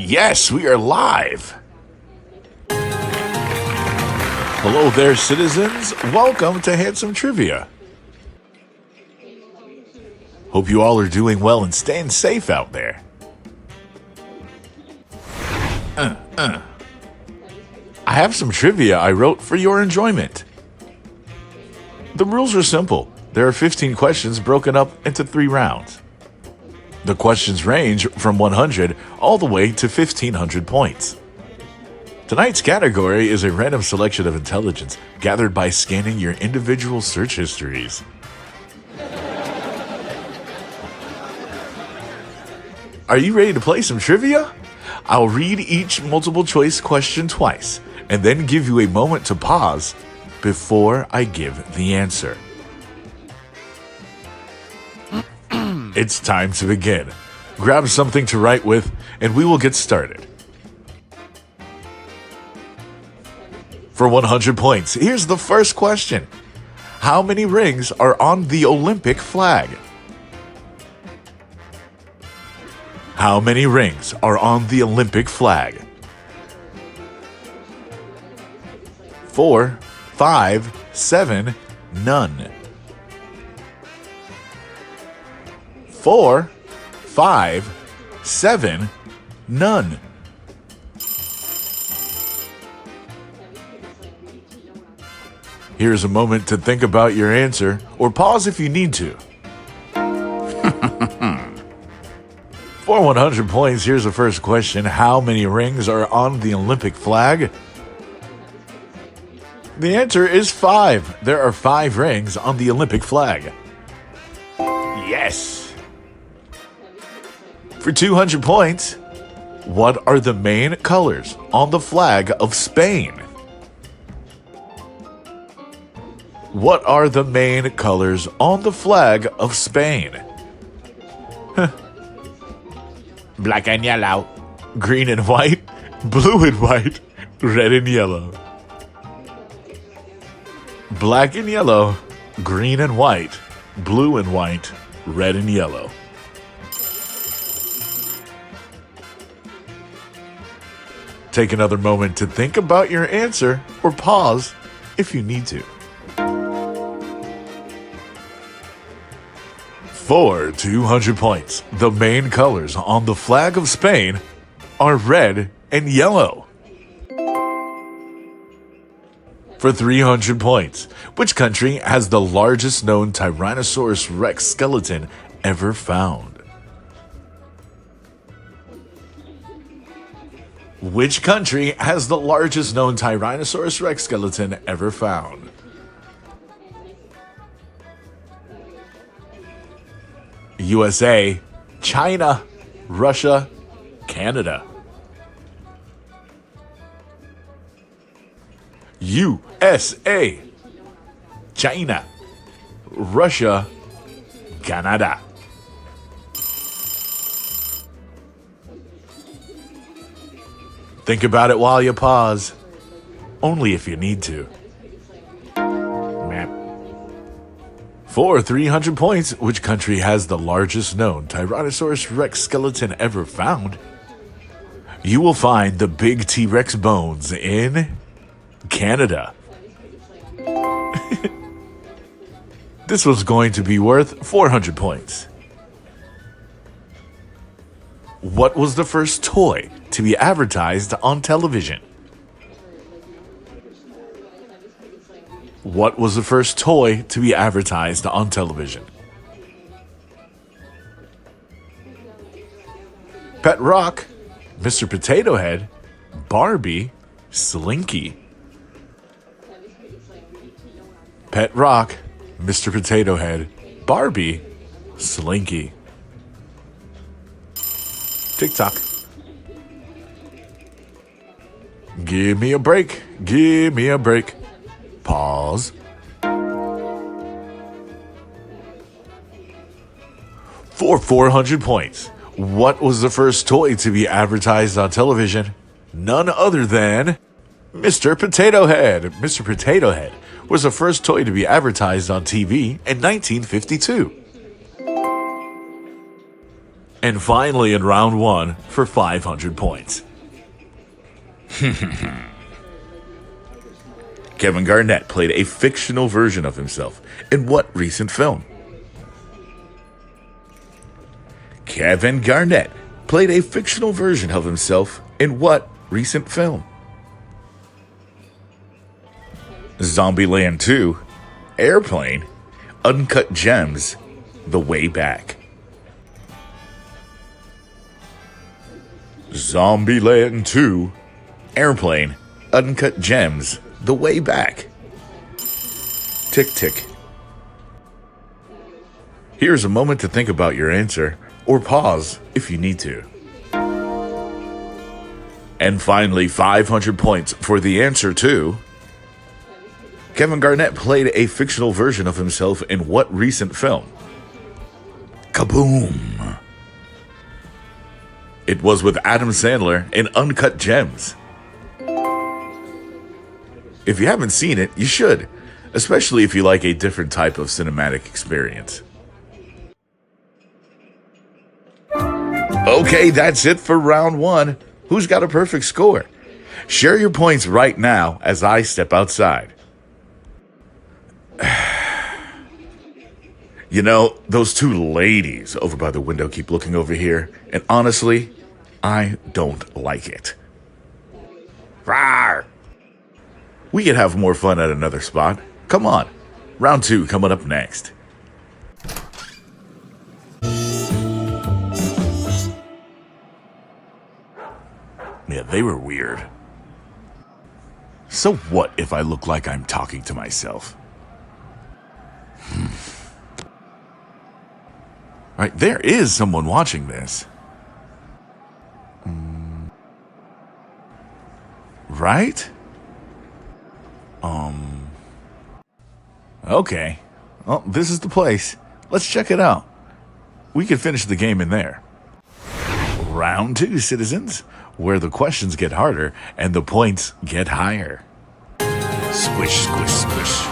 Yes, we are live. Hello there, citizens. Welcome to Handsome Trivia. Hope you all are doing well and staying safe out there. I have some trivia I wrote for your enjoyment. The rules are simple. There are 15 questions broken up into 3 rounds. The questions range from 100 all the way to 1,500 points. Tonight's category is a random selection of intelligence gathered by scanning your individual search histories. Are you ready to play some trivia? I'll read each multiple choice question twice and then give you a moment to pause before I give the answer. It's time to begin. Grab something to write with and we will get started. For 100 points, here's the first question. How many rings are on the Olympic flag? How many rings are on the Olympic flag? 4, 5, 7, none. 4, 5, 7, none. Here's a moment to think about your answer, or pause if you need to. For 100 points, here's the first question. How many rings are on the Olympic flag? The answer is 5. There are 5 rings on the Olympic flag. Yes! For 200 points, what are the main colors on the flag of Spain? What are the main colors on the flag of Spain? Black and yellow, green and white, blue and white, red and yellow. Black and yellow, green and white, blue and white, red and yellow. Take another moment to think about your answer or pause if you need to. For 200 points, the main colors on the flag of Spain are red and yellow. For 300 points, which country has the largest known Tyrannosaurus Rex skeleton ever found? Which country has the largest known Tyrannosaurus Rex skeleton ever found? USA, China, Russia, Canada. USA, China, Russia, Canada. Think about it while you pause. Only if you need to. For 300 points, which country has the largest known Tyrannosaurus Rex skeleton ever found? You will find the big T-Rex bones in Canada. This was going to be worth 400 points. What was the first toy to be advertised on television? What was the first toy to be advertised on television? Pet Rock, Mr. Potato Head, Barbie, Slinky. Pet Rock, Mr. Potato Head, Barbie, Slinky. TikTok. Give me a break. Give me a break. Pause. For 400 points, what was the first toy to be advertised on television? None other than Mr. Potato Head. Mr. Potato Head was the first toy to be advertised on TV in 1952. And finally, in round one, for 500 points. Kevin Garnett played a fictional version of himself in what recent film? Kevin Garnett played a fictional version of himself in what recent film? Zombieland 2, Airplane, Uncut Gems, The Way Back. Zombieland 2, Airplane, Uncut Gems, The Way Back. Tick, tick. Here's a moment to think about your answer, or pause if you need to. And finally, 500 points for the answer to... Kevin Garnett played a fictional version of himself in what recent film? Kaboom! It was with Adam Sandler in Uncut Gems. If you haven't seen it, you should, especially if you like a different type of cinematic experience. Okay, that's it for round one. Who's got a perfect score? Share your points right now as I step outside. You know, those two ladies over by the window keep looking over here, and honestly, I don't like it. Rawr! We could have more fun at another spot. Come on, round two coming up next. Yeah, they were weird. So what if I look like I'm talking to myself? Right, there is someone watching this. Right? Okay. Well, this is the place. Let's check it out. We can finish the game in there. Round two, citizens, where the questions get harder and the points get higher. Squish, squish, squish.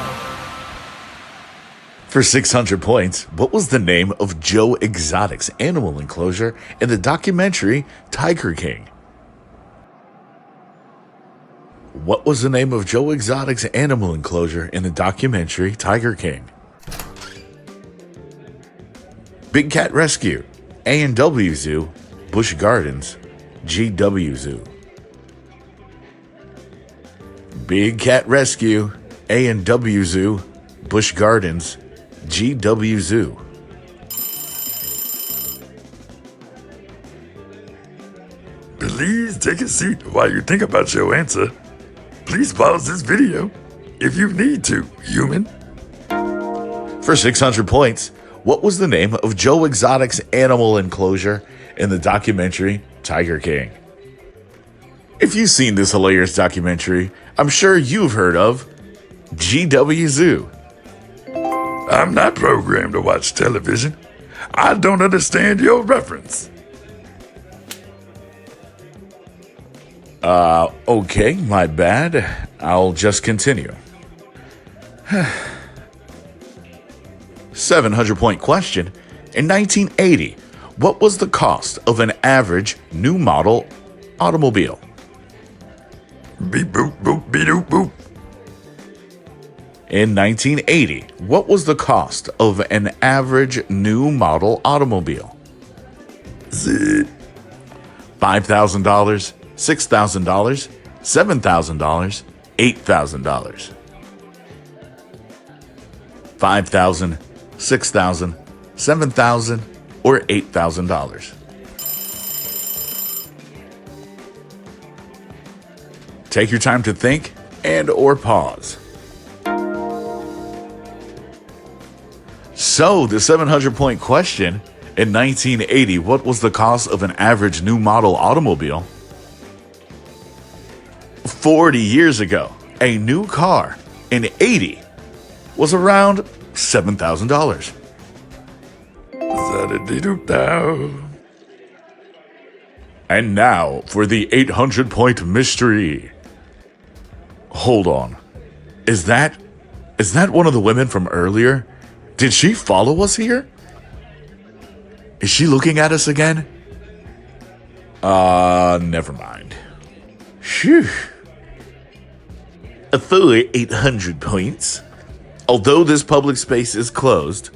For 600 points, what was the name of Joe Exotic's animal enclosure in the documentary Tiger King? What was the name of Joe Exotic's animal enclosure in the documentary Tiger King? Big Cat Rescue, A&W Zoo, Busch Gardens, GW Zoo. Big Cat Rescue, A&W Zoo, Busch Gardens, GW Zoo. Please take a seat while you think about your answer. Please pause this video if you need to, human. For 600 points, what was the name of Joe Exotic's animal enclosure in the documentary Tiger King? If you've seen this hilarious documentary, I'm sure you've heard of GW Zoo. I'm not programmed to watch television. I don't understand your reference. Okay, my bad. I'll just continue. 700-point question. In 1980, what was the cost of an average new model automobile? Beep boop boop beep doop boop. In 1980, what was the cost of an average new model automobile? Zit. $5,000, $6,000, $7,000, $8,000. $5,000, $6,000, $7,000, or $8,000. Take your time to think and or pause. So, the 700-point question, in 1980, what was the cost of an average new model automobile? 40 years ago, a new car in 80 was around $7,000. Za-da-dee-doop-dow. And now for the 800-point mystery. Hold on. Is that one of the women from earlier? Did she follow us here? Is she looking at us again? Never mind. Phew. A full 800 points. Although this public space is closed,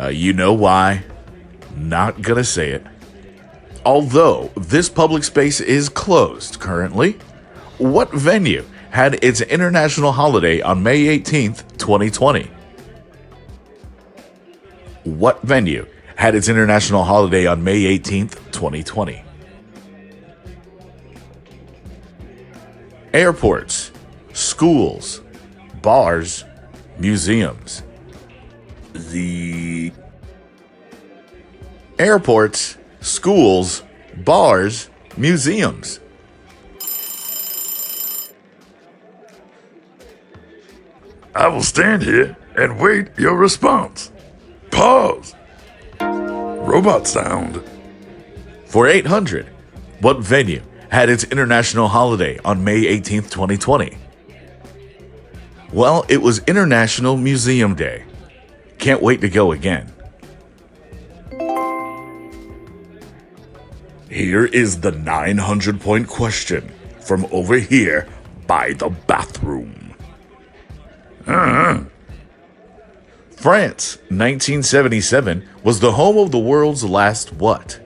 you know why? Not gonna say it. Although this public space is closed currently, what venue had its international holiday on May 18th, 2020? What venue had its international holiday on May 18th, 2020? Airports, schools, bars, museums. The airports, schools, bars, museums. I will stand here and wait your response. Pause. Robot sound. For 800, what venue had its international holiday on May 18th, 2020? Well, it was International Museum Day. Can't wait to go again. Here is the 900-point question from over here by the bathroom. France, 1977, was the home of the world's last what?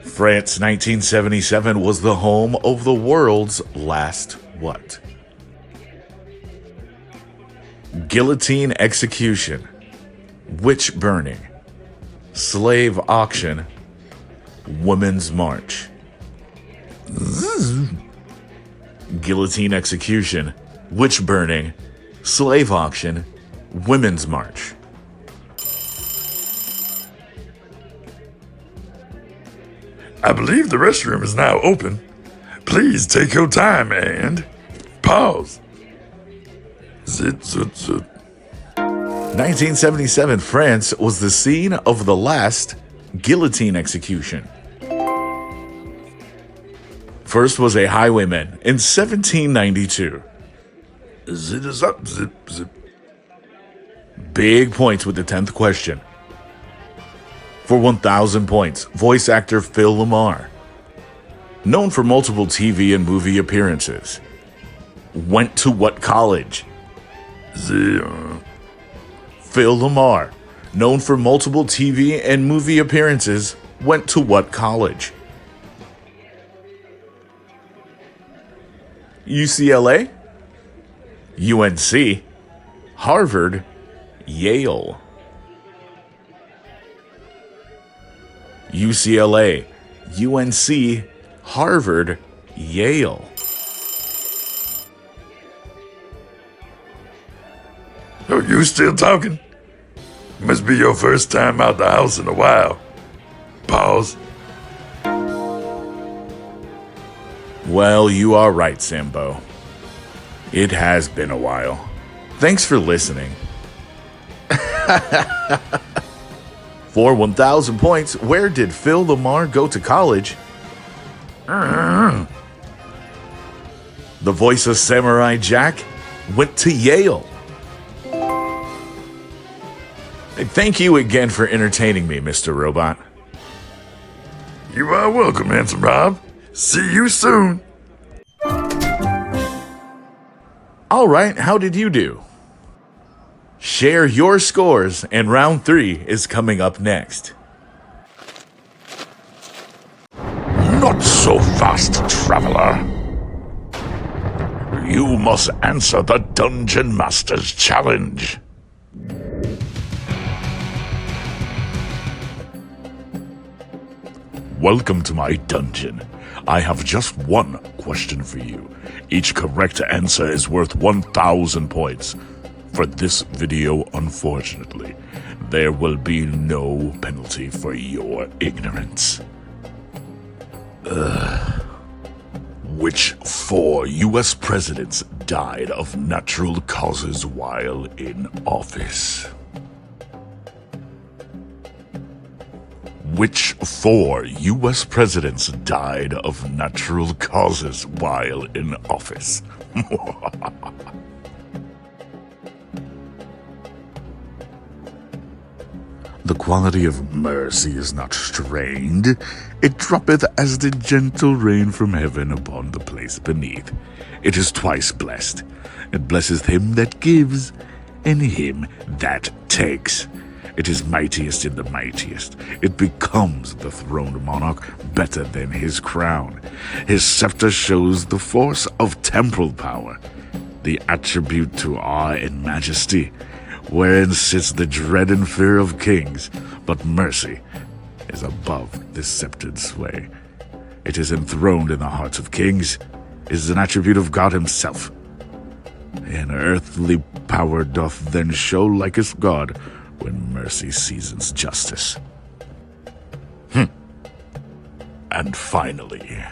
France, 1977, was the home of the world's last what? Guillotine execution, witch burning, slave auction, women's march. Guillotine execution, witch burning, slave auction, women's march. I believe the restroom is now open. Please take your time and pause. Zit, zit, zit. 1977, France was the scene of the last guillotine execution. First was a highwayman in 1792. Zit, zip, zip, zip. Big points with the 10th question. For 1,000 points, voice actor Phil Lamar, known for multiple TV and movie appearances, went to what college? Zero. Phil Lamar, known for multiple TV and movie appearances, went to what college? UCLA, UNC, Harvard, Yale. UCLA, UNC, Harvard, Yale. Oh, you still talking? Must be your first time out the house in a while. Pause. Well, you are right, Sambo. It has been a while. Thanks for listening. For 1,000 points, where did Phil Lamar go to college? The voice of Samurai Jack went to Yale. And thank you again for entertaining me, Mr. Robot. You are welcome, Handsome Rob. See you soon. All right, how did you do? Share your scores, and round 3 is coming up next. Not so fast, traveler. You must answer the Dungeon Master's challenge. Welcome to my dungeon. I have just one question for you. Each correct answer is worth 1,000 points. For this video, unfortunately, there will be no penalty for your ignorance. Which 4 U.S. presidents died of natural causes while in office? Which 4 U.S. presidents died of natural causes while in office? The quality of mercy is not strained. It droppeth as the gentle rain from heaven upon the place beneath. It is twice blessed. It blesseth him that gives, and him that takes. It is mightiest in the mightiest. It becomes the throned monarch better than his crown. His scepter shows the force of temporal power, the attribute to awe and majesty, wherein sits the dread and fear of kings, but mercy is above this sceptred sway. It is enthroned in the hearts of kings. It is an attribute of God himself. An earthly power doth then show likest God when mercy seasons justice. And finally,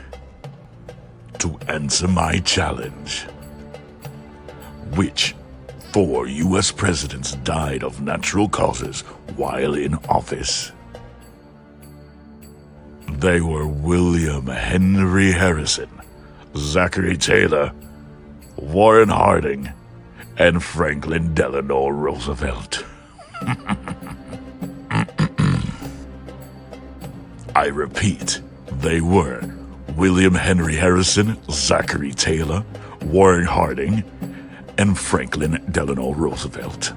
to answer my challenge, which 4 U.S. presidents died of natural causes while in office? They were William Henry Harrison, Zachary Taylor, Warren Harding, and Franklin Delano Roosevelt. I repeat, they were William Henry Harrison, Zachary Taylor, Warren Harding, and Franklin Delano Roosevelt.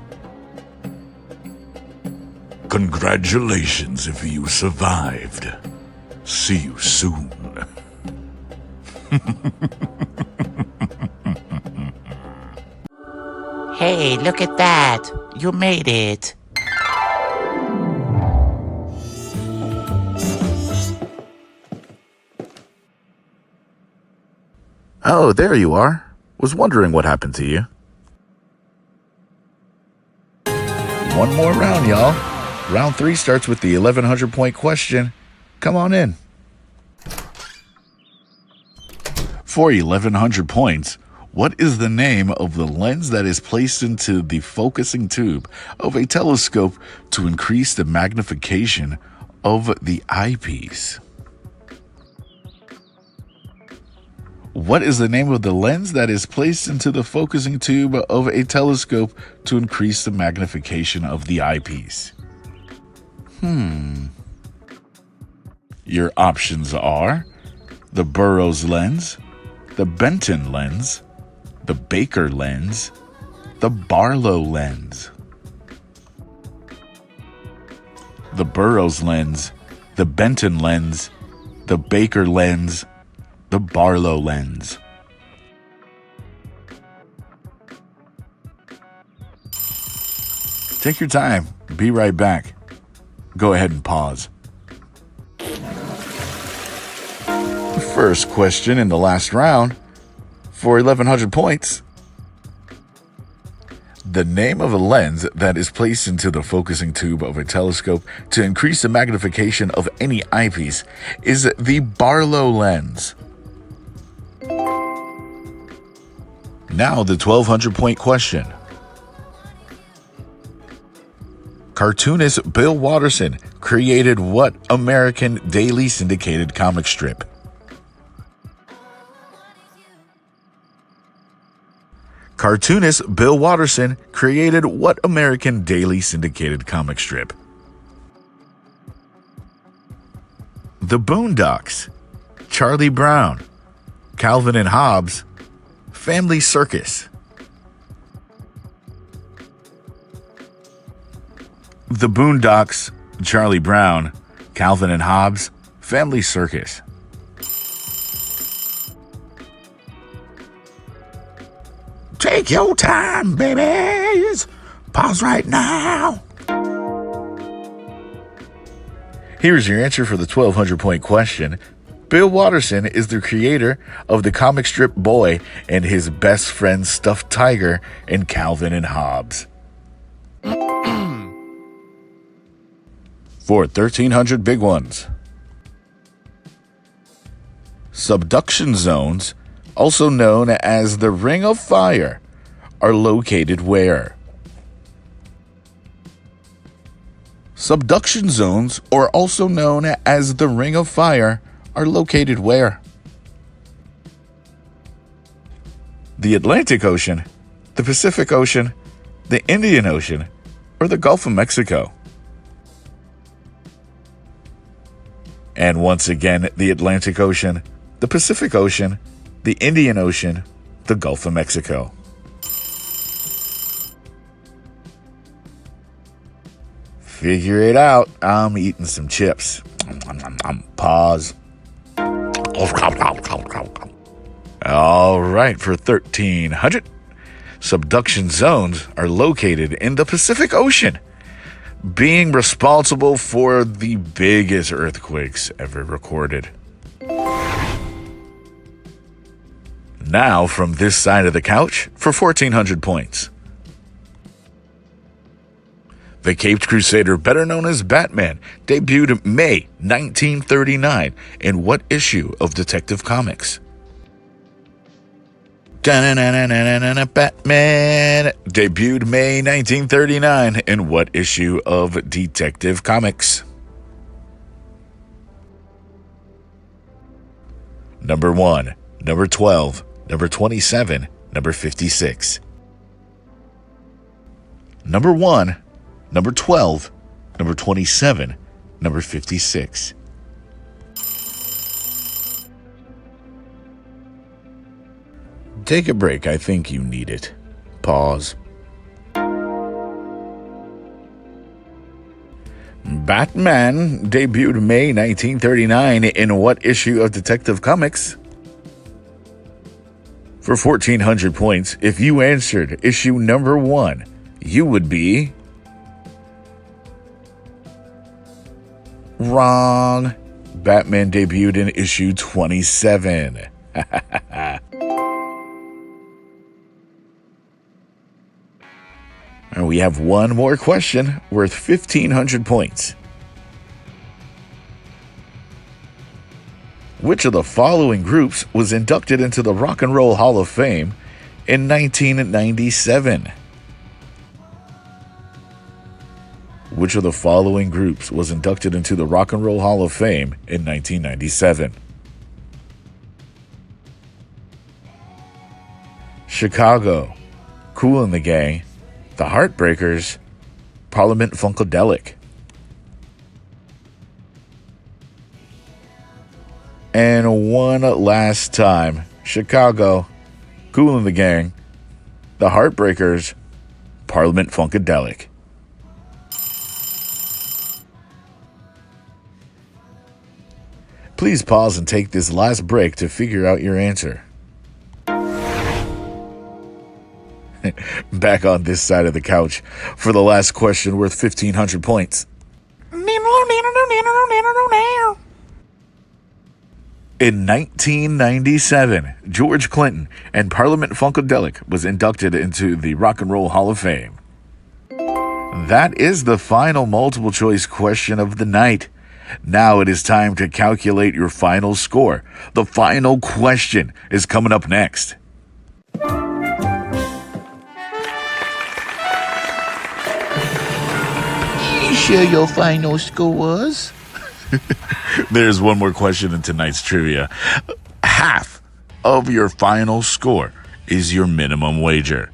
Congratulations if you survived. See you soon. Hey, look at that! You made it! Oh, there you are. Was wondering what happened to you. One more round, y'all. Round 3 starts with the 1100 point question. Come on in. For 1100 points, what is the name of the lens that is placed into the focusing tube of a telescope to increase the magnification of the eyepiece? What is the name of the lens that is placed into the focusing tube of a telescope to increase the magnification of the eyepiece? Your options are the Burroughs lens, the Benton lens, the Baker lens, the Barlow lens. The Burroughs lens, the Benton lens, the Baker lens, the Barlow lens. Take your time. Be right back. Go ahead and pause. First question in the last round for 1100 points. The name of a lens that is placed into the focusing tube of a telescope to increase the magnification of any eyepiece is the Barlow lens. Now the 1200 point question. Cartoonist Bill Watterson created what American daily syndicated comic strip? Cartoonist Bill Watterson created what American daily syndicated comic strip? The Boondocks, Charlie Brown, Calvin and Hobbes, Family Circus. The Boondocks, Charlie Brown, Calvin and Hobbes, Family Circus. Take your time, babies. Pause right now. Here's your answer for the 1200 point question. Bill Watterson is the creator of the comic strip Boy and his best friend Stuffed Tiger in Calvin and Hobbes. For 1300 big ones. Subduction zones, also known as the Ring of Fire, are located where? Subduction zones, or also known as the Ring of Fire, are located where? The Atlantic Ocean, the Pacific Ocean, the Indian Ocean, or the Gulf of Mexico? And once again, the Atlantic Ocean, the Pacific Ocean, the Indian Ocean, the Gulf of Mexico. Figure it out. I'm eating some chips. Pause. All right, for 1300, subduction zones are located in the Pacific Ocean, being responsible for the biggest earthquakes ever recorded. Now, from this side of the couch, for 1400 points. The Caped Crusader, better known as Batman, debuted May 1939 in what issue of Detective Comics? Batman debuted May 1939 in what issue of Detective Comics? Number 1, number 12, number 27, number 56. Number 1, number 12, number 27, number 56. Take a break. I think you need it. Pause. Batman debuted May 1939 in what issue of Detective Comics? For 1400 points, if you answered issue number 1, you would be wrong. Batman debuted in issue 27. And we have one more question worth 1,500 points. Which of the following groups was inducted into the Rock and Roll Hall of Fame in 1997? Which of the following groups was inducted into the Rock and Roll Hall of Fame in 1997? Chicago, Kool and the Gang, The Heartbreakers, Parliament Funkadelic. And one last time, Chicago, Kool and the Gang, The Heartbreakers, Parliament Funkadelic. Please pause and take this last break to figure out your answer. Back on this side of the couch for the last question worth 1,500 points. In 1997, George Clinton and Parliament Funkadelic was inducted into the Rock and Roll Hall of Fame. That is the final multiple choice question of the night. Now it is time to calculate your final score. The final question is coming up next. Share your final scores. There's one more question in tonight's trivia. Half of your final score is your minimum wager.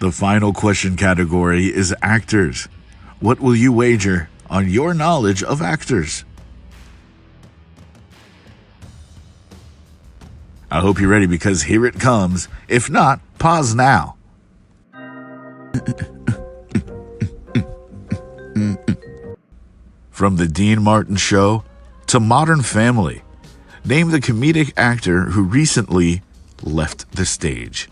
The final question category is actors. What will you wager on your knowledge of actors? I hope you're ready because here it comes. If not, pause now. From The Dean Martin Show to Modern Family, name the comedic actor who recently left the stage.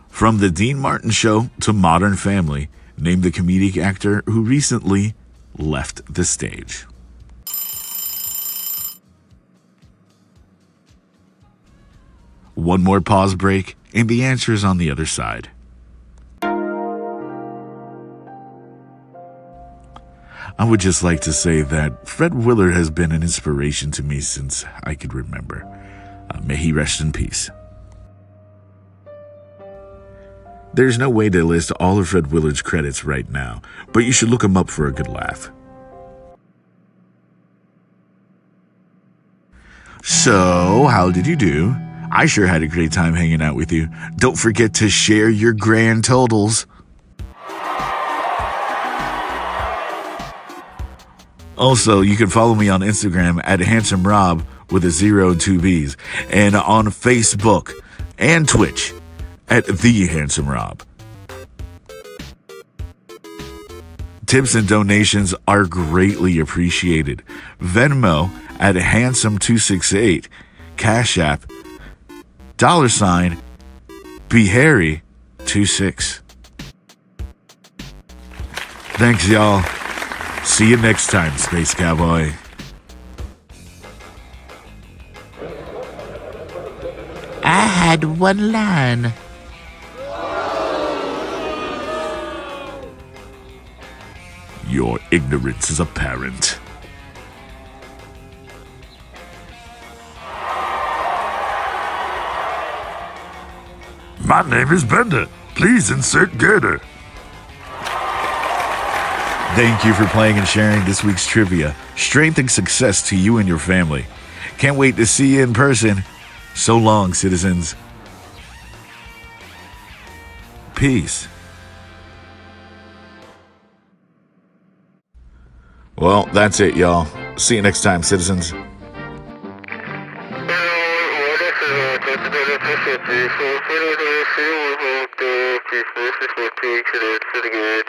From The Dean Martin Show to Modern Family, name the comedic actor who recently left the stage. One more pause break, and the answer is on the other side. I would just like to say that Fred Willard has been an inspiration to me since I could remember. May he rest in peace. There's no way to list all of Fred Willard's credits right now, but you should look him up for a good laugh. So, how did you do? I sure had a great time hanging out with you. Don't forget to share your grand totals. Also, you can follow me on Instagram at Handsome Rob with a 0 and 2 B's, and on Facebook and Twitch at The Handsome Rob. Tips and donations are greatly appreciated. Venmo at Handsome268, Cash App, $ BeHarry26. Thanks, y'all. See you next time, Space Cowboy. I had one line. Your ignorance is apparent. My name is Bender. Please insert girder. Thank you for playing and sharing this week's trivia. Strength and success to you and your family. Can't wait to see you in person. So long, citizens. Peace. Well, that's it, y'all. See you next time, citizens. Pretty good.